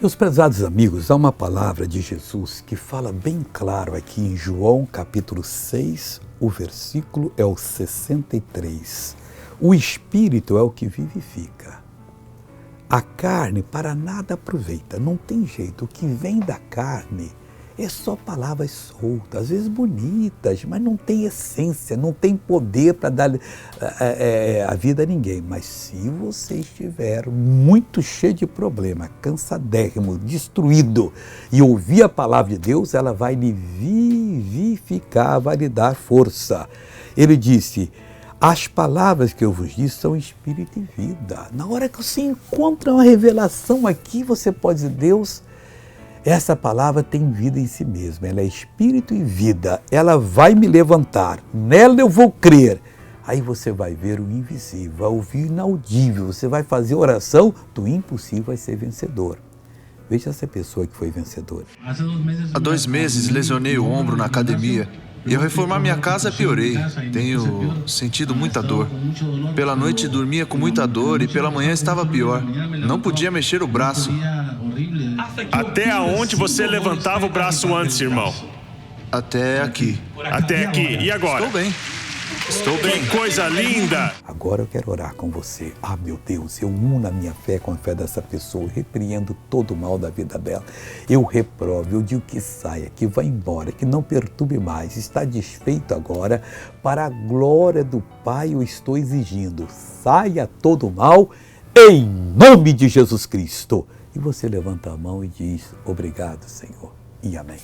Meus prezados amigos, há uma palavra de Jesus que fala bem claro aqui em João capítulo 6, o versículo é o 63. O Espírito é o que vivifica. A carne para nada aproveita, não tem jeito. O que vem da carne é só palavras soltas, às vezes bonitas, mas não tem essência, não tem poder para dar a vida a ninguém. Mas se você estiver muito cheio de problema, cansadérrimo, destruído, e ouvir a palavra de Deus, ela vai lhe vivificar, vai lhe dar força. Ele disse: as palavras que eu vos disse são espírito e vida. Na hora que você encontra uma revelação aqui, você pode dizer: Deus, essa palavra tem vida em si mesma, ela é espírito e vida, ela vai me levantar, nela eu vou crer. Aí você vai ver o invisível, vai ouvir o inaudível, você vai fazer oração, do impossível vai ser vencedor. Veja essa pessoa que foi vencedora. Há 2 meses lesionei o ombro na academia e ao reformar minha casa piorei. Tenho sentido muita dor. Pela noite dormia com muita dor e pela manhã estava pior. Não podia mexer o braço. Até aonde você levantava o braço antes, irmão? Até aqui. Até aqui. E agora? Estou bem. Estou bem. Que coisa linda! Agora eu quero orar com você. Ah, meu Deus, eu uno a minha fé com a fé dessa pessoa, eu repreendo todo o mal da vida dela. Eu reprovo, eu digo que saia, que vá embora, que não perturbe mais. Está desfeito agora, para a glória do Pai eu estou exigindo. Saia todo o mal, em nome de Jesus Cristo. E você levanta a mão e diz: obrigado, Senhor, e amém.